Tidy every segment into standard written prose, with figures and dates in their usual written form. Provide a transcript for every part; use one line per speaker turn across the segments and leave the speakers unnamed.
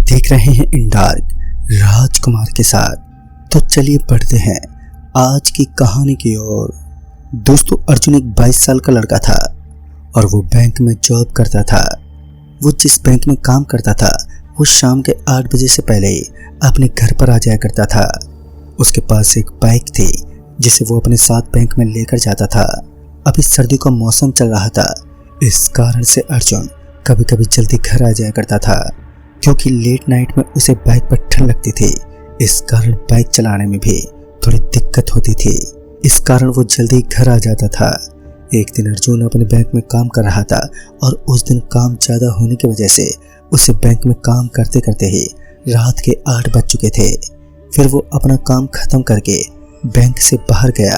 देख रहे हैं इन डार्क राजकुमार के साथ। तो चलिए बढ़ते हैं आज की कहानी की ओर। दोस्तों, अर्जुन एक 22 साल का लड़का था और वो बैंक में जॉब करता था। वो जिस बैंक में काम करता था वो शाम के 8 बजे से पहले ही अपने घर पर आ जाया करता था। उसके पास एक बाइक थी जिसे वो अपने साथ बैंक में लेकर जाता था। अभी सर्दी का मौसम चल रहा था, इस कारण से अर्जुन कभी कभी जल्दी घर आ जाया करता था, क्योंकि लेट नाइट में उसे बाइक पर ठंड लगती थी। इस कारण बाइक चलाने में भी थोड़ी दिक्कत होती थी। इस कारण वो जल्दी घर आ जाता था। एक दिन अर्जुन अपने बैंक में काम कर रहा था और उस दिन काम ज़्यादा होने की वजह से उसे बैंक में काम करते करते ही रात के 8 बज चुके थे। फिर वो अपना काम खत्म करके बैंक से बाहर गया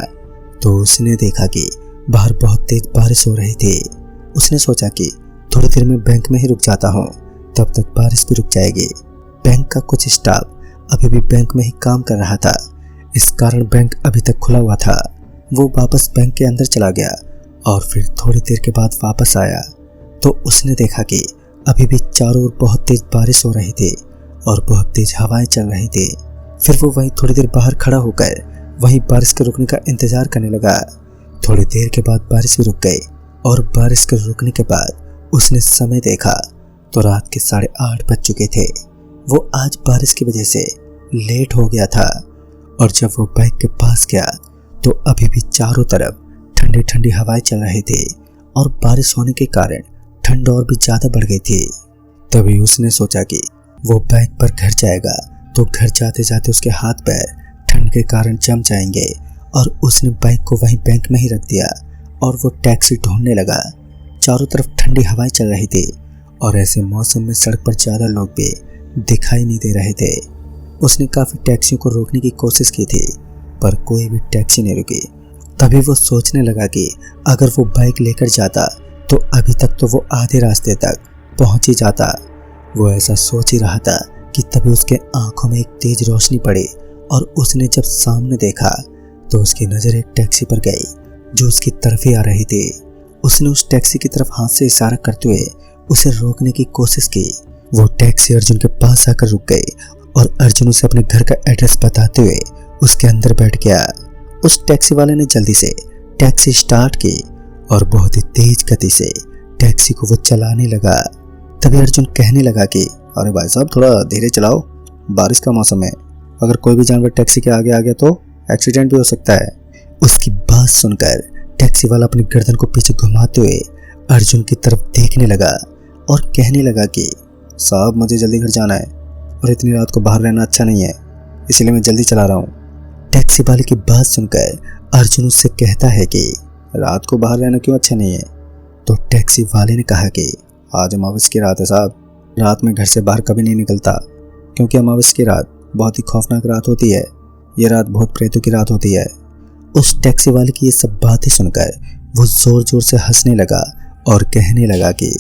तो उसने देखा कि बाहर बहुत तेज बारिश हो रही थी। उसने सोचा कि थोड़ी देर में बैंक में ही रुक जाता हूँ, तब तक बारिश भी रुक जाएगी। बैंक का कुछ स्टाफ अभी भी बैंक में ही काम कर रहा था, इस कारण बैंक अभी तक खुला हुआ था। वो वापस बैंक के अंदर चला गया और फिर थोड़ी देर के बाद वापस आया तो उसने देखा कि अभी भी चारों ओर बहुत तेज बारिश हो रही थी और बहुत तेज हवाएं चल रही थी। फिर वो वहीं थोड़ी देर बाहर खड़ा होकर वहीं बारिश के रुकने का इंतजार करने लगा। थोड़ी देर के बाद बारिश भी रुक गई और बारिश के रुकने के बाद उसने समय देखा तो रात के 8:30 बज चुके थे। वो आज बारिश की वजह से लेट हो गया था और जब वो बाइक के पास गया तो अभी भी चारों तरफ ठंडी ठंडी हवाएं चल रही थी और बारिश होने के कारण ठंड और भी ज़्यादा बढ़ गई थी। तभी उसने सोचा कि वो बाइक पर घर जाएगा तो घर जाते जाते उसके हाथ पैर ठंड के कारण जम जाएंगे, और उसने बाइक को वहीं बैंक में ही रख दिया और वो टैक्सी ढूंढने लगा। चारों तरफ ठंडी हवाएं चल रही थी और ऐसे मौसम में सड़क पर ज़्यादा लोग भी दिखाई नहीं दे रहे थे। उसने काफ़ी टैक्सियों को रोकने की कोशिश की थी पर कोई भी टैक्सी नहीं रुकी। तभी वो सोचने लगा कि अगर वो बाइक लेकर जाता तो अभी तक तो वो आधे रास्ते तक पहुंच ही जाता। वो ऐसा सोच ही रहा था कि तभी उसके आंखों में एक तेज रोशनी पड़ी और उसने जब सामने देखा तो उसकी नज़र एक टैक्सी पर गई जो उसकी तरफ ही आ रही थी। उसने उस टैक्सी की तरफ हाथ से इशारा करते हुए उसे रोकने की कोशिश की। वो टैक्सी अर्जुन के पास आकर रुक गई और अर्जुन उसे अपने घर का एड्रेस बताते हुए उसके अंदर बैठ गया। उस टैक्सी वाले ने जल्दी से टैक्सी स्टार्ट की और बहुत ही तेज गति से टैक्सी को वो चलाने लगा। तभी अर्जुन कहने लगा कि अरे भाई साहब, थोड़ा धीरे चलाओ, बारिश का मौसम है, अगर कोई भी जानवर टैक्सी के आगे आ गया तो एक्सीडेंट भी हो सकता है। उसकी बात सुनकर टैक्सी वाला अपनी गर्दन को पीछे घुमाते हुए अर्जुन की तरफ देखने लगा और कहने लगा कि साहब, मुझे जल्दी घर जाना है और इतनी रात को बाहर रहना अच्छा नहीं है, इसलिए मैं जल्दी चला रहा हूँ। टैक्सी वाले की बात सुनकर अर्जुन उससे कहता है कि रात को बाहर रहना क्यों अच्छा नहीं है। तो टैक्सी वाले ने कहा कि आज अमावस की रात है साहब, रात में घर से बाहर कभी नहीं निकलता, क्योंकि अमावस की रात बहुत ही खौफनाक रात होती है। ये रात बहुत प्रेतों की रात होती है। उस टैक्सी वाले की ये सब बातें सुनकर वो जोर जोर से हंसने लगा और कहने लगा कि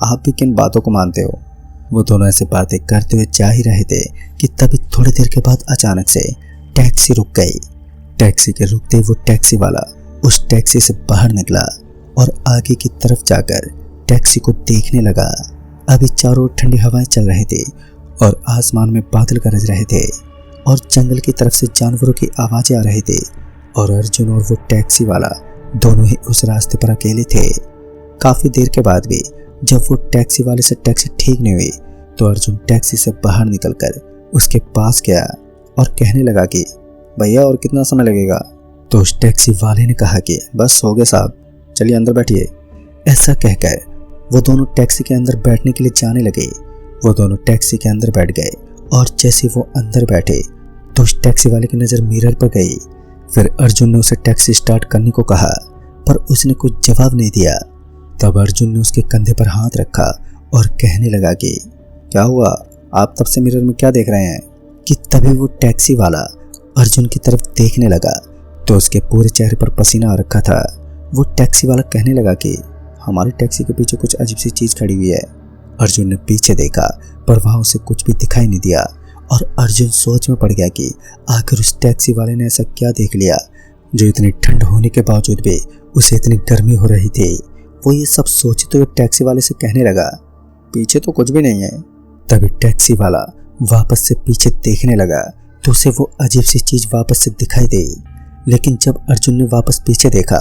आप भी किन बातों को मानते हो। वो दोनों ऐसे बातें करते हुए जा ही रहे थे कि तभी थोड़ी देर के बाद अचानक से टैक्सी रुक गई। टैक्सी के रुकते ही वो टैक्सी वाला उस टैक्सी से बाहर निकला और आगे की तरफ जाकर टैक्सी को देखने लगा। अभी चारों ओर ठंडी हवाएं चल रही थी और आसमान में बादल गरज रहे थे और जंगल की तरफ से जानवरों की आवाज़ें आ रही थी और अर्जुन और वो टैक्सी वाला दोनों ही उस रास्ते पर अकेले थे। काफ़ी देर के बाद भी जब वो टैक्सी वाले से टैक्सी ठीक नहीं हुई तो अर्जुन टैक्सी से बाहर निकलकर उसके पास गया और कहने लगा कि भैया, और कितना समय लगेगा। तो उस टैक्सी वाले ने कहा कि बस हो गया साहब, चलिए अंदर बैठिए। ऐसा कहकर वो दोनों टैक्सी के अंदर बैठने के लिए जाने लगे। वो दोनों टैक्सी के अंदर बैठ गए और जैसे वो अंदर बैठे तो उस टैक्सी वाले की नज़र मिरर पर गई। फिर अर्जुन ने उसे टैक्सी स्टार्ट करने को कहा पर उसने कुछ जवाब नहीं दिया। तब अर्जुन ने उसके कंधे पर हाथ रखा और कहने लगा कि क्या हुआ, आप तब से मिरर में क्या देख रहे हैं। कि तभी वो टैक्सी वाला अर्जुन की तरफ देखने लगा तो उसके पूरे चेहरे पर पसीना आ रखा था। वो टैक्सी वाला कहने लगा कि हमारी टैक्सी के पीछे कुछ अजीब सी चीज़ खड़ी हुई है। अर्जुन ने पीछे देखा पर वहाँ उसे कुछ भी दिखाई नहीं दिया और अर्जुन सोच में पड़ गया कि आखिर उस टैक्सी वाले ने ऐसा क्या देख लिया जो इतनी ठंड होने के बावजूद भी उसे इतनी गर्मी हो रही थी। वो ये सब सोचते हुए टैक्सी वाले से कहने लगा, पीछे तो कुछ भी नहीं है। तभी टैक्सी वाला वापस से पीछे देखने लगा तो उसे वो अजीब सी चीज वापस से दिखाई दी। लेकिन जब अर्जुन ने वापस पीछे देखा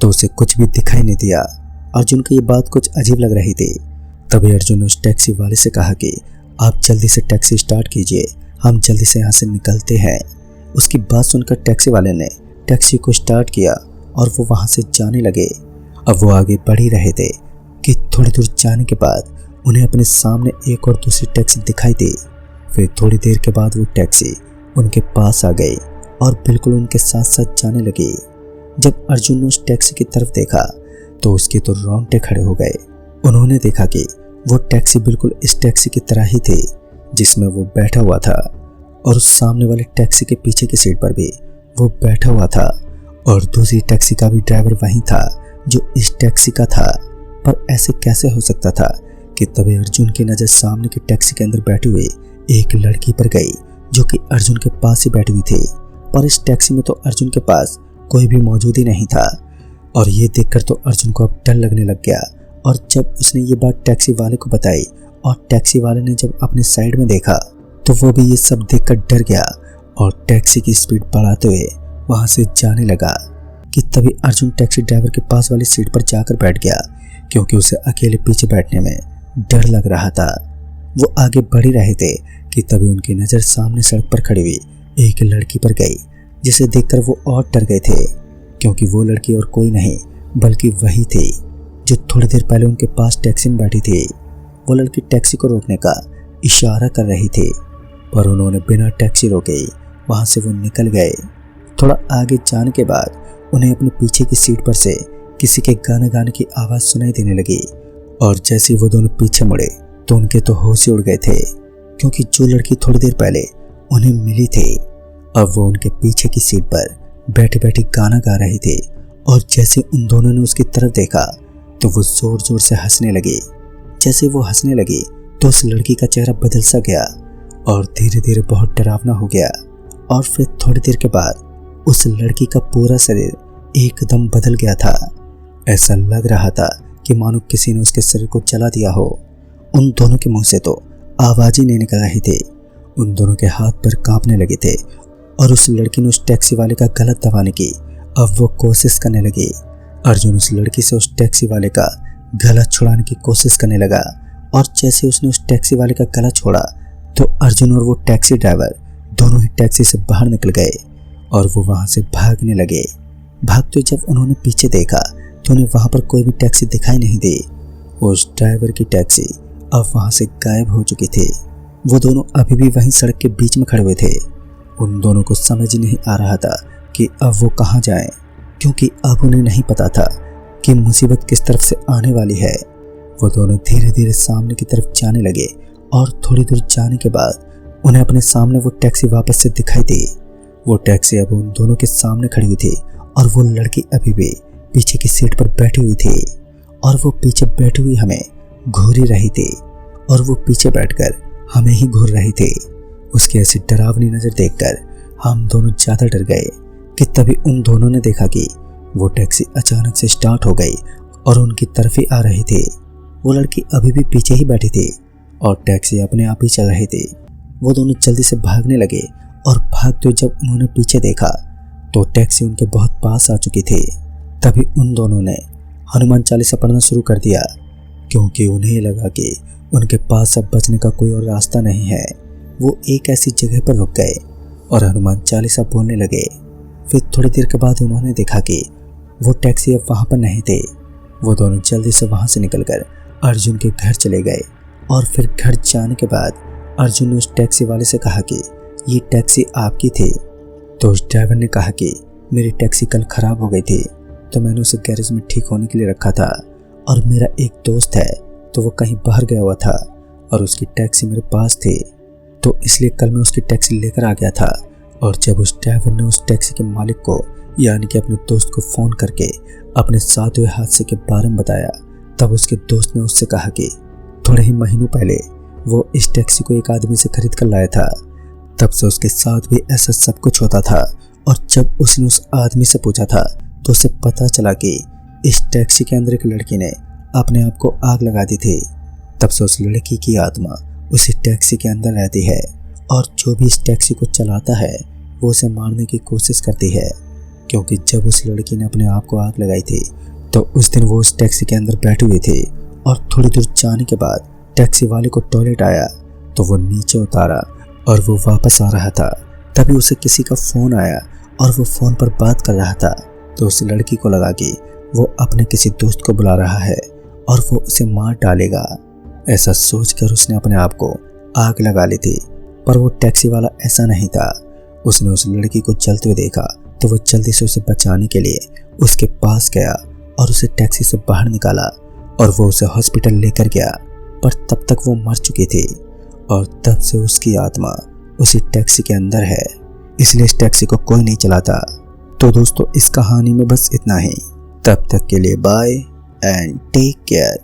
तो उसे कुछ भी दिखाई नहीं दिया। अर्जुन को ये बात कुछ अजीब लग रही थी। तभी अर्जुन ने उस टैक्सी वाले से कहा कि आप जल्दी से टैक्सी स्टार्ट कीजिए, हम जल्दी से यहाँ से निकलते हैं। उसकी बात सुनकर टैक्सी वाले ने टैक्सी को स्टार्ट किया और वो वहाँ से जाने लगे। अब वो आगे बढ़ ही रहे थे कि थोड़ी दूर जाने के बाद उन्हें अपने सामने एक और दूसरी टैक्सी दिखाई दी। फिर थोड़ी देर के बाद वो टैक्सी उनके पास आ गई और बिल्कुल उनके साथ साथ जाने लगी। जब अर्जुन ने उस टैक्सी की तरफ देखा तो उसके तो रोंगटे खड़े हो गए। उन्होंने देखा कि वो टैक्सी बिल्कुल इस टैक्सी की तरह ही थी जिसमें वो बैठा हुआ था, और उस सामने वाले टैक्सी के पीछे की सीट पर भी वो बैठा हुआ था, और दूसरी टैक्सी का भी ड्राइवर वही था जो इस टैक्सी का था। पर ऐसे कैसे हो सकता था कि तभी अर्जुन की नज़र सामने की टैक्सी के अंदर बैठी हुई एक लड़की पर गई जो कि अर्जुन के पास ही बैठी हुई थी। पर इस टैक्सी में तो अर्जुन के पास कोई भी मौजूद ही नहीं था, और ये देखकर तो अर्जुन को अब डर लगने लग गया। और जब उसने ये बात टैक्सी वाले को बताई और टैक्सी वाले ने जब अपने साइड में देखा तो वो भी ये सब देखकर डर गया और टैक्सी की स्पीड बढ़ाते हुए वहाँ से जाने लगा। कि तभी अर्जुन टैक्सी ड्राइवर के पास वाली सीट पर जाकर बैठ गया क्योंकि उसे अकेले पीछे बैठने में डर लग रहा था। वो आगे बढ़ ही रहे थे कि तभी उनकी नज़र सामने सड़क पर खड़ी हुई एक लड़की पर गई, जिसे देखकर वो और डर गए थे क्योंकि वो लड़की और कोई नहीं बल्कि वही थी जो थोड़ी देर पहले उनके पास टैक्सी में बैठी थी। वो लड़की टैक्सी को रोकने का इशारा कर रही थी, पर उन्होंने बिना टैक्सी रोके वहाँ से वो निकल गए। थोड़ा आगे जाने के बाद उन्हें अपने पीछे की सीट पर से किसी के गाने गाने की आवाज़ सुनाई देने लगी, और जैसे वो दोनों पीछे मुड़े तो उनके तो होश ही उड़ गए थे क्योंकि जो लड़की थोड़ी देर पहले उन्हें मिली थी अब वो उनके पीछे की सीट पर बैठे बैठे गाना गा रही थी। और जैसे उन दोनों ने उसकी तरफ देखा तो वो जोर जोर से हंसने लगी। जैसे वो हंसने लगी तो उस लड़की का चेहरा बदल सा गया और धीरे धीरे बहुत डरावना हो गया। और फिर थोड़ी देर के बाद उस लड़की का पूरा शरीर एकदम बदल गया था। ऐसा लग रहा था कि मानो किसी ने उसके शरीर को जला दिया हो। उन दोनों के मुंह से तो आवाज़ ही नहीं निकल रही थी। उन दोनों के हाथ पर कांपने लगे थे और उस लड़की ने उस टैक्सी वाले का गला दबाने की अब वो कोशिश करने लगी। अर्जुन उस लड़की से उस टैक्सी वाले का गला छुड़ाने की कोशिश करने लगा, और जैसे उसने उस टैक्सी वाले का गला छोड़ा तो अर्जुन और वो टैक्सी ड्राइवर दोनों ही टैक्सी से बाहर निकल गए और वो वहाँ से भागने लगे। भागते जब उन्होंने पीछे देखा तो उन्हें वहाँ पर कोई भी टैक्सी दिखाई नहीं दी। उस ड्राइवर की टैक्सी अब वहाँ से गायब हो चुकी थी। वो दोनों अभी भी वहीं सड़क के बीच में खड़े हुए थे। उन दोनों को समझ ही नहीं आ रहा था कि अब वो कहाँ जाएं, क्योंकि अब उन्हें नहीं पता था कि मुसीबत किस तरफ से आने वाली है। वो दोनों धीरे धीरे सामने की तरफ जाने लगे और थोड़ी दूर जाने के बाद उन्हें अपने सामने वो टैक्सी वापस से दिखाई दी। वो टैक्सी अब उन दोनों के सामने खड़ी हुई थी और वो लड़की अभी भी पीछे की सीट पर बैठी हुई थी, और वो पीछे बैठी हुई हमें घूर ही रही थी और वो पीछे बैठकर हमें ही घूर रही थी। उसकी ऐसी डरावनी नज़र देखकर हम दोनों ज़्यादा डर गए कि तभी उन दोनों ने देखा कि वो टैक्सी अचानक से स्टार्ट हो गई और उनकी तरफ ही आ रही थी। वो लड़की अभी भी पीछे ही बैठी थी और टैक्सी अपने आप ही चल रही थी। वो दोनों जल्दी से भागने लगे और भागते जब उन्होंने पीछे देखा तो टैक्सी उनके बहुत पास आ चुकी थी। तभी उन दोनों ने हनुमान चालीसा पढ़ना शुरू कर दिया क्योंकि उन्हें लगा कि उनके पास अब बचने का कोई और रास्ता नहीं है। वो एक ऐसी जगह पर रुक गए और हनुमान चालीसा बोलने लगे। फिर थोड़ी देर के बाद उन्होंने देखा कि वो टैक्सी अब वहाँ पर नहीं थे। वो दोनों जल्दी से वहाँ से निकलकर अर्जुन के घर चले गए, और फिर घर जाने के बाद अर्जुन ने उस टैक्सी वाले से कहा कि ये टैक्सी आपकी थी। तो उस ड्राइवर ने कहा कि मेरी टैक्सी कल ख़राब हो गई थी तो मैंने उसे गैरेज में ठीक होने के लिए रखा था, और मेरा एक दोस्त है तो वो कहीं बाहर गया हुआ था और उसकी टैक्सी मेरे पास थी, तो इसलिए कल मैं उसकी टैक्सी लेकर आ गया था। और जब उस ड्राइवर ने उस टैक्सी के मालिक को यानी कि अपने दोस्त को फ़ोन करके अपने साथ हुए हादसे के बारे में बताया, तब उसके दोस्त ने उससे कहा कि थोड़े ही महीनों पहले वो इस टैक्सी को एक आदमी से खरीद कर लाया था। तब से उसके साथ भी ऐसा सब कुछ होता था, और जब उसने उस आदमी से पूछा था तो उसे पता चला कि इस टैक्सी के अंदर एक लड़की ने अपने आप को आग लगा दी थी। तब से उस लड़की की आत्मा उसी टैक्सी के अंदर रहती है और जो भी इस टैक्सी को चलाता है वो उसे मारने की कोशिश करती है, क्योंकि जब उस लड़की ने अपने आप को आग लगाई थी तो उस दिन वो उस टैक्सी के अंदर बैठी हुई थी और थोड़ी दूर जाने के बाद टैक्सी वाले को टॉयलेट आया तो वो नीचे उतारा और वो वापस आ रहा था। तभी उसे किसी का फ़ोन आया और वो फ़ोन पर बात कर रहा था, तो उस लड़की को लगा कि वो अपने किसी दोस्त को बुला रहा है और वो उसे मार डालेगा। ऐसा सोचकर उसने अपने आप को आग लगा ली थी, पर वो टैक्सी वाला ऐसा नहीं था। उसने उस लड़की को जलते हुए देखा तो वो जल्दी से उसे बचाने के लिए उसके पास गया और उसे टैक्सी से बाहर निकाला और वो उसे हॉस्पिटल लेकर गया, पर तब तक वो मर चुकी थी और तब से उसकी आत्मा उसी टैक्सी के अंदर है, इसलिए इस टैक्सी को कोई नहीं चलाता। तो दोस्तों, इस कहानी में बस इतना ही। तब तक के लिए बाय एंड टेक केयर।